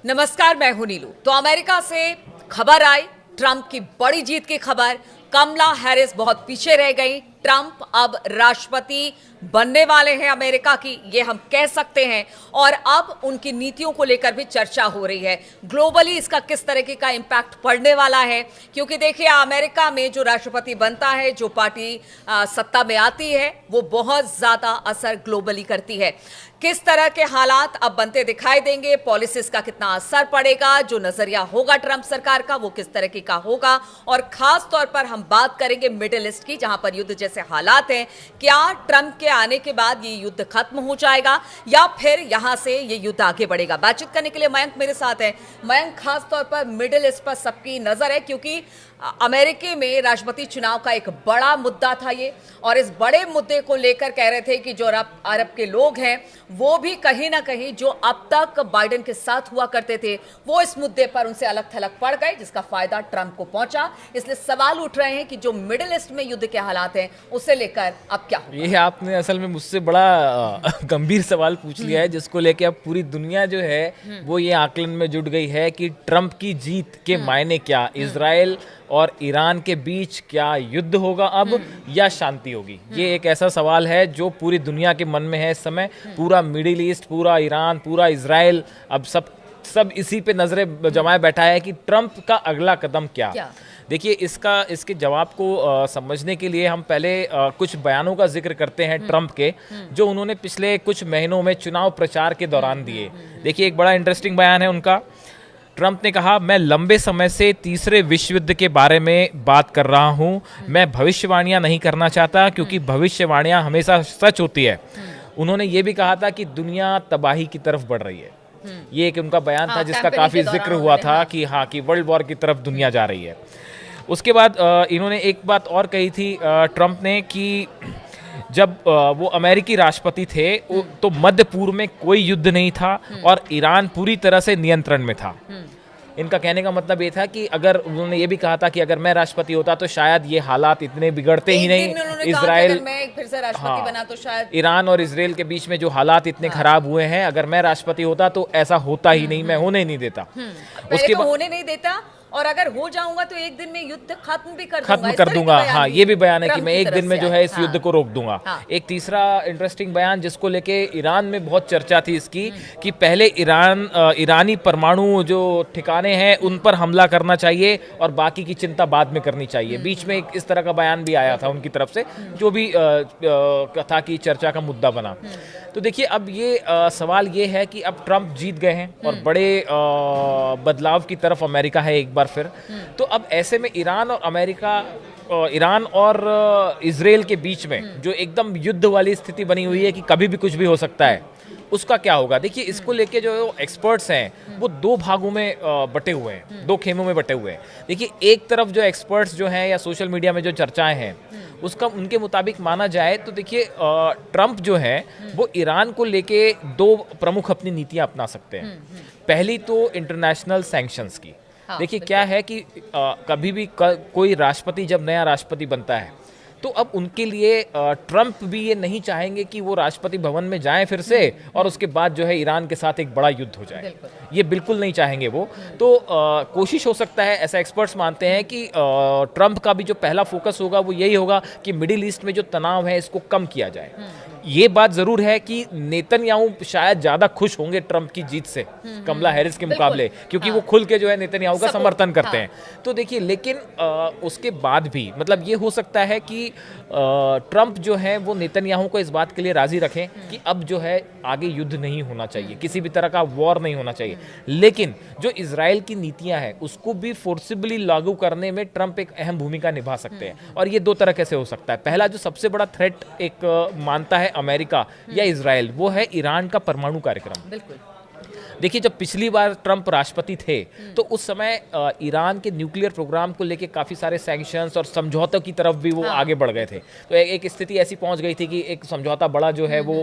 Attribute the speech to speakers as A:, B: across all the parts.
A: नमस्कार, मैं हूं नीलू। तो अमेरिका से खबर आई, ट्रंप की बड़ी जीत की खबर। कमला हैरिस बहुत पीछे रह गई। ट्रंप अब राष्ट्रपति बनने वाले हैं अमेरिका की, ये हम कह सकते हैं। और अब उनकी नीतियों को लेकर भी चर्चा हो रही है। ग्लोबली इसका किस तरीके का इंपैक्ट पड़ने वाला है, क्योंकि देखिए अमेरिका में जो राष्ट्रपति बनता है, जो पार्टी सत्ता में आती है, वो बहुत ज्यादा असर ग्लोबली करती है। किस तरह के हालात अब बनते दिखाई देंगे, पॉलिसीज का कितना असर पड़ेगा, जो नजरिया होगा ट्रंप सरकार का वो किस तरीके का होगा। और खास तौर पर हम बात करेंगे मिडिल ईस्ट की, जहां पर युद्ध जैसे हालात हैं। क्या ट्रंप के आने के बाद ये युद्ध खत्म हो जाएगा या फिर यहां से ये युद्ध आगे बढ़ेगा? बातचीत करने के लिए मयंक मेरे साथ है। मयंक, खास तौर पर मिडिल ईस्ट पर सबकी नजर है, क्योंकि अमेरिका में राष्ट्रपति चुनाव का एक बड़ा मुद्दा था ये। और इस बड़े मुद्दे को लेकर कह रहे थे कि जो अरब के लोग हैं वो भी कहीं ना कहीं जो अब तक बाइडेन के साथ हुआ करते थे, वो इस मुद्दे पर उनसे अलग थलग पड़ गए, जिसका फायदा ट्रंप को पहुंचा। इसलिए सवाल उठ रहे हैं कि जो मिडिल ईस्ट में युद्ध के हालात हैं उसे लेकर अब क्या होगा?
B: ये आपने असल में मुझसे बड़ा गंभीर सवाल पूछ लिया है, जिसको लेके अब पूरी दुनिया जो है वो ये आकलन में जुट गई है कि ट्रंप की जीत के मायने क्या। इजराइल और ईरान के बीच क्या युद्ध होगा अब या शांति होगी? ये एक ऐसा सवाल है जो पूरी दुनिया के मन में है इस समय। पूरा मिडिल ईस्ट, पूरा ईरान, पूरा इजराइल अब सब इसी पे नजरें जमाए बैठा है कि ट्रंप का अगला कदम क्या। देखिए, इसके जवाब को समझने के लिए हम पहले कुछ बयानों का जिक्र करते हैं ट्रंप के, जो उन्होंने पिछले कुछ महीनों में चुनाव प्रचार के दौरान दिए। देखिए, एक बड़ा इंटरेस्टिंग बयान है उनका। ट्रंप ने कहा, मैं लंबे समय से तीसरे विश्व युद्ध के बारे में बात कर रहा हूं। मैं भविष्यवाणियां नहीं करना चाहता, क्योंकि भविष्यवाणियां हमेशा सच होती है। उन्होंने ये भी कहा था कि दुनिया तबाही की तरफ बढ़ रही है। ये एक उनका बयान था जिसका काफी जिक्र हुआ था कि वर्ल्ड वॉर की तरफ दुनिया जा रही है। उसके बाद इन्होंने एक बात और कही थी ट्रंप ने कि जब वो अमेरिकी राष्ट्रपति थे तो मध्य पूर्व में कोई युद्ध नहीं था और ईरान पूरी तरह से नियंत्रण में था। इनका कहने का मतलब ये था कि अगर उन्होंने ये भी कहा था कि अगर मैं राष्ट्रपति होता तो शायद ये हालात इतने बिगड़ते ही नहीं। इजराइल,
A: मैं फिर से राष्ट्रपति बना तो शायद
B: ईरान और इजराइल के बीच में जो हालात इतने खराब हुए हैं, अगर मैं राष्ट्रपति होता तो ऐसा होता ही नहीं, मैं होने नहीं देता।
A: उसके बाद होने नहीं देता, और अगर हो जाऊंगा तो एक दिन में युद्ध खत्म भी
B: कर दूंगा। हाँ, ये भी बयान है कि मैं एक दिन में जो है इस युद्ध को रोक दूंगा। एक तीसरा इंटरेस्टिंग बयान जिसको लेके ईरान में बहुत चर्चा थी इसकी, कि पहले ईरानी परमाणु जो ठिकाने हैं उन पर हमला करना चाहिए और बाकी की चिंता बाद में करनी चाहिए। बीच में एक इस तरह का बयान भी आया था उनकी तरफ से, जो भी कथा की चर्चा का मुद्दा बना। तो देखिए, अब ये सवाल ये है कि अब ट्रंप जीत गए हैं और बड़े बदलाव की तरफ अमेरिका है एक बार फिर। तो अब ऐसे में ईरान और इजराइल के बीच में जो एकदम युद्ध वाली स्थिति बनी हुई है कि कभी भी कुछ भी हो सकता है, उसका क्या होगा? देखिए, इसको लेके जो एक्सपर्ट्स हैं वो दो भागों में बटे हुए हैं, दो खेमों में बटे हुए हैं। देखिए, एक तरफ जो एक्सपर्ट्स जो हैं या सोशल मीडिया में जो चर्चाएं हैं उसका उनके मुताबिक माना जाए तो देखिए, ट्रंप जो है वो ईरान को लेके दो प्रमुख अपनी नीतियां अपना सकते हैं। पहली तो इंटरनेशनल सैंक्शंस की। देखिए, क्या है कि कभी भी कोई राष्ट्रपति जब नया राष्ट्रपति बनता है तो अब उनके लिए ट्रंप भी ये नहीं चाहेंगे कि वो राष्ट्रपति भवन में जाएं फिर से और उसके बाद जो है ईरान के साथ एक बड़ा युद्ध हो जाए। ये बिल्कुल नहीं चाहेंगे वो। तो कोशिश हो सकता है, ऐसा एक्सपर्ट्स मानते हैं कि ट्रंप का भी जो पहला फोकस होगा वो यही होगा कि मिडिल ईस्ट में जो तनाव है इसको कम किया जाए। ये बात जरूर है कि नेतन्याहू शायद ज्यादा खुश होंगे ट्रंप की जीत से कमला हैरिस के मुकाबले, क्योंकि वो खुल के जो है नेतन्याहू का समर्थन करते हैं। तो देखिए, लेकिन उसके बाद भी मतलब ये हो सकता है कि ट्रंप जो है वो नेतन्याहू को इस बात के लिए राजी रखें कि अब जो है आगे युद्ध नहीं होना चाहिए, किसी भी तरह का वॉर नहीं होना चाहिए। लेकिन जो इजराइल की नीतियां हैं उसको भी फोर्सिबली लागू करने में ट्रंप एक अहम भूमिका निभा सकते हैं। और ये दो तरह कैसे हो सकता है? पहला जो सबसे बड़ा थ्रेट एक मानता है अमेरिका या इजराइल, वो है ईरान का परमाणु कार्यक्रम।
A: बिल्कुल।
B: देखिए, जब पिछली बार ट्रंप राष्ट्रपति थे तो उस समय ईरान के न्यूक्लियर प्रोग्राम को लेके काफ़ी सारे सैंक्शंस और समझौतों की तरफ भी वो आगे बढ़ गए थे। तो एक स्थिति ऐसी पहुंच गई थी कि एक समझौता बड़ा जो है वो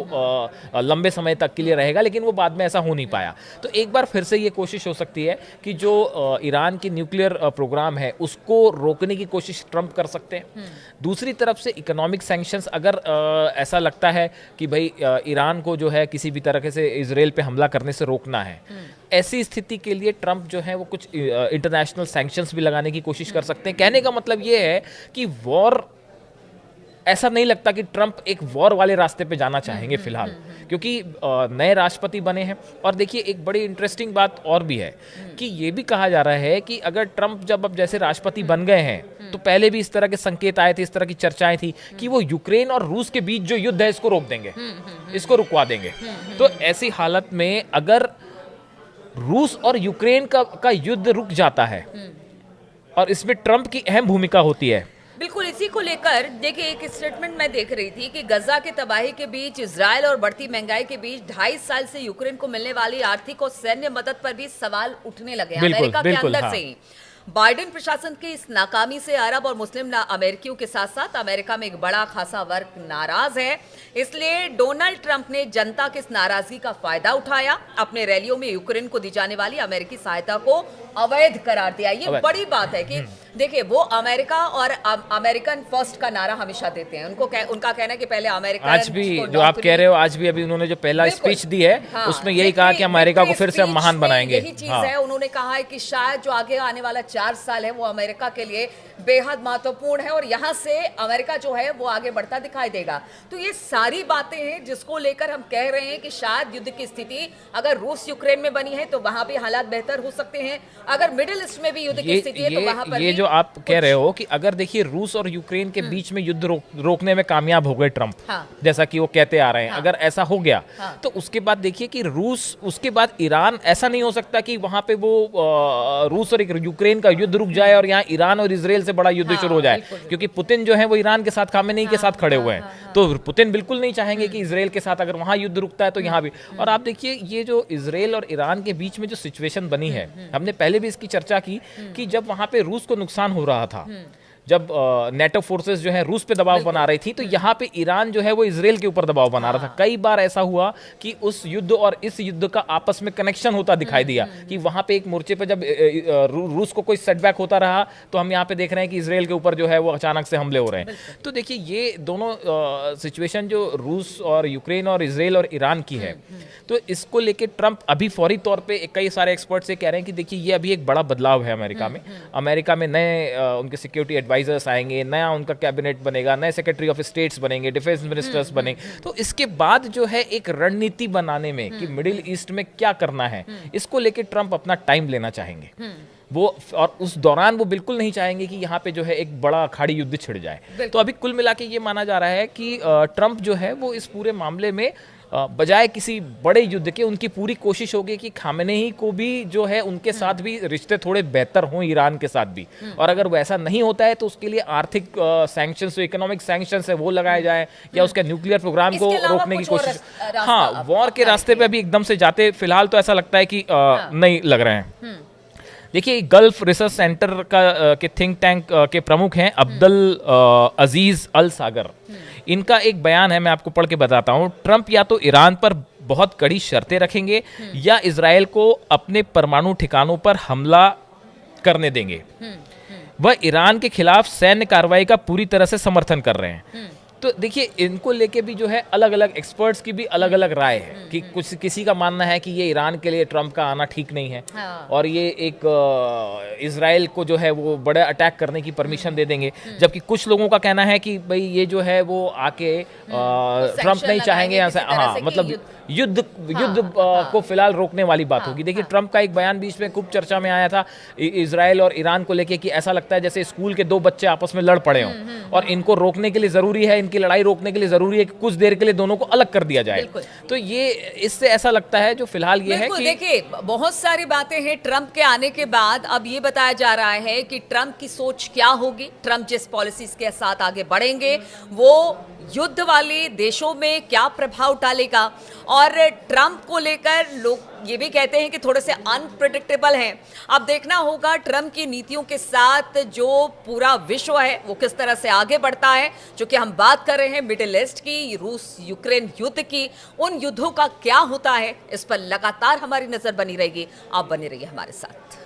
B: लंबे समय तक के लिए रहेगा, लेकिन वो बाद में ऐसा हो नहीं पाया। तो एक बार फिर से ये कोशिश हो सकती है कि जो ईरान की न्यूक्लियर प्रोग्राम है उसको रोकने की कोशिश ट्रंप कर सकते हैं। दूसरी तरफ से इकोनॉमिक सैंक्शंस, अगर ऐसा लगता है कि भाई ईरान को जो है किसी भी तरह से इजराइल पे हमला करने से रोकना है। ऐसी स्थिति के लिए ट्रंप जो है वो कुछ इंटरनेशनल सैंक्शंस भी लगाने की कोशिश कर सकते हैं। कहने का मतलब ये है कि वॉर, ऐसा नहीं लगता कि ट्रंप एक वॉर वाले रास्ते पे जाना चाहेंगे फिलहाल, क्योंकि नए राष्ट्रपति बने हैं। और देखिए एक बड़ी इंटरेस्टिंग बात और भी है कि ये भी कहा जा रहा है कि अगर ट्रंप जब अब जैसे राष्ट्रपति बन गए हैं तो पहले भी इस तरह के संकेत आए थे, इस तरह की चर्चाएं थी कि वो यूक्रेन और रूस के बीच जो युद्ध है इसको रोक देंगे, इसको रुकवा देंगे। तो ऐसी हालत में अगर रूस और यूक्रेन का युद्ध रुक जाता है और इसमें ट्रंप की अहम भूमिका होती है।
A: बिल्कुल, इसी को लेकर देखिए एक स्टेटमेंट मैं देख रही थी कि गजा की तबाही के बीच, इजराइल और बढ़ती महंगाई के बीच 2.5 साल से यूक्रेन को मिलने वाली आर्थिक और सैन्य मदद पर भी सवाल उठने लगे अमेरिका के अंदर से ही। बाइडेन प्रशासन की इस नाकामी से अरब और मुस्लिम अमेरिकियों के साथ साथ अमेरिका में एक बड़ा खासा वर्ग नाराज है। इसलिए डोनाल्ड ट्रंप ने जनता की इस नाराजगी का फायदा उठाया, अपने रैलियों में यूक्रेन को दी जाने वाली अमेरिकी सहायता को अवैध करार दिया। ये बड़ी बात है कि देखिए वो अमेरिका और अमेरिकन फर्स्ट का नारा हमेशा देते हैं। उनका कहना है कि पहले अमेरिका,
B: आज भी जो आप कह रहे हो, आज भी अभी उन्होंने जो पहला स्पीच दी है उसमें यही कहा कि अमेरिका को फिर से हम महान बनाएंगे।
A: यही चीज है, उन्होंने कहा है कि शायद जो आगे आने वाला 4 साल है वो अमेरिका के लिए बेहद महत्वपूर्ण है और यहां से अमेरिका जो है वो आगे बढ़ता दिखाई देगा। तो ये सारी बातें हैं जिसको लेकर हम कह रहे हैं कि शायद युद्ध की स्थिति अगर रूस यूक्रेन में बनी है तो वहां भी हालात बेहतर हो सकते हैं, अगर मिडिल ईस्ट में भी युद्ध की स्थिति है तो वहां पर
B: ये जो आप कह रहे हो कि अगर देखिए रूस और यूक्रेन के बीच में युद्ध रोकने में कामयाब हो गए ट्रंप, जैसा कि वो कहते आ रहे हैं, अगर ऐसा हो गया तो उसके बाद देखिए कि रूस, उसके बाद ईरान, ऐसा नहीं हो सकता कि वहां पे वो रूस और यूक्रेन का युद्ध रुक जाए और यहाँ ईरान और इजराइल से बड़ा युद्ध शुरू हो जाए, क्योंकि पुतिन जो है वो ईरान के साथ, खामेनेई के साथ खड़े हुए हैं। तो पुतिन बिल्कुल नहीं चाहेंगे कि इजराइल के साथ अगर वहां युद्ध रुकता है तो यहाँ भी। और आप देखिए ये जो इजराइल और ईरान के बीच में जो सिचुएशन बनी है, हमने पहले भी इसकी चर्चा की कि जब वहां पे रूस को नुकसान हो रहा था, जब नेटो फोर्सेस जो है रूस पे दबाव बना रही थी, तो यहाँ पे ईरान जो है वो इजराइल के ऊपर दबाव बना रहा था। कई बार ऐसा हुआ कि उस युद्ध और इस युद्ध का आपस में कनेक्शन होता दिखाई दिया कि वहां पे एक मोर्चे पे जब रूस को कोई सेटबैक होता रहा तो हम यहाँ पे देख रहे हैं कि इजराइल के ऊपर जो है वो अचानक से हमले हो रहे हैं। तो देखिए ये दोनों सिचुएशन जो रूस और यूक्रेन और इजराइल और ईरान की है, तो इसको लेके ट्रंप अभी फौरी तौर पे कई सारे एक्सपर्ट्स ये कह रहे हैं कि देखिए ये अभी एक बड़ा बदलाव है अमेरिका में। अमेरिका में नए उनके सिक्योरिटी एडवाइजर्स आएंगे, नया उनका कैबिनेट बनेगा, नए सेक्रेटरी ऑफ स्टेट्स बनेंगे, डिफेंस मिनिस्टर्स बनेंगे। तो इसके बाद जो है एक रणनीति बनाने में कि मिडिल ईस्ट में क्या करना है, इसको लेके ट्रंप अपना टाइम लेना चाहेंगे वो, और उस दौरान वो बिल्कुल नहीं चाहेंगे कि यहाँ पे जो है एक बड़ा अखाड़ी युद्ध छिड़ जाए। तो अभी कुल मिला के ये माना जा रहा है कि ट्रंप जो है वो इस पूरे मामले में बजाय किसी बड़े युद्ध के, उनकी पूरी कोशिश होगी कि खामेनेई को भी जो है उनके साथ भी रिश्ते थोड़े बेहतर हों, ईरान के साथ भी। और अगर वो ऐसा नहीं होता है तो उसके लिए आर्थिक सैंक्शंस, जो इकोनॉमिक सैंक्शंस है वो लगाए जाए, या उसके न्यूक्लियर प्रोग्राम को रोकने की कोशिश। हाँ, वॉर के रास्ते पे अभी एकदम से जाते फिलहाल तो ऐसा लगता है कि नहीं लग रहे हैं। देखिए गल्फ रिसर्च सेंटर के थिंक टैंक के प्रमुख हैं अब्दुल अजीज अल सागर। इनका एक बयान है, मैं आपको पढ़ के बताता हूं। ट्रंप या तो ईरान पर बहुत कड़ी शर्तें रखेंगे या इजराइल को अपने परमाणु ठिकानों पर हमला करने देंगे। वह ईरान के खिलाफ सैन्य कार्रवाई का पूरी तरह से समर्थन कर रहे हैं। तो देखिए इनको लेके भी जो है अलग अलग एक्सपर्ट्स की भी अलग अलग राय है कि कुछ, किसी का मानना है कि ये ईरान के लिए ट्रंप का आना ठीक नहीं है और ये एक इजराइल को जो है वो बड़े अटैक करने की परमिशन दे देंगे, जबकि कुछ लोगों का कहना है कि भाई ये जो है वो आके ट्रंप नहीं चाहेंगे यहाँ से, हाँ मतलब युद्ध को फिलहाल रोकने वाली बात होगी। देखिए ट्रंप का एक बयान बीच में खूब चर्चा में आया था इजराइल और ईरान को लेके कि ऐसा लगता है जैसे स्कूल के 2 बच्चे आपस में लड़ पड़े हों और इनको रोकने के लिए जरूरी है, इनकी लड़ाई रोकने के लिए जरूरी है कि कुछ देर के लिए दोनों को अलग कर दिया जाए। तो ये इससे ऐसा लगता है जो फिलहाल ये है कि
A: देखिए बहुत सारी बातें हैं ट्रंप के आने के बाद। अब ये बताया जा रहा है कि ट्रंप की सोच क्या होगी, ट्रंप जिस पॉलिसीज के साथ आगे बढ़ेंगे वो युद्ध वाले देशों में क्या प्रभाव डालेगा। और ट्रंप को लेकर लोग ये भी कहते हैं कि थोड़े से अनप्रेडिक्टेबल हैं। अब देखना होगा ट्रंप की नीतियों के साथ जो पूरा विश्व है वो किस तरह से आगे बढ़ता है। जो कि हम बात कर रहे हैं मिडिल ईस्ट की, रूस यूक्रेन युद्ध की, उन युद्धों का क्या होता है, इस पर लगातार हमारी नजर बनी रहेगी। आप बने रहिए हमारे साथ।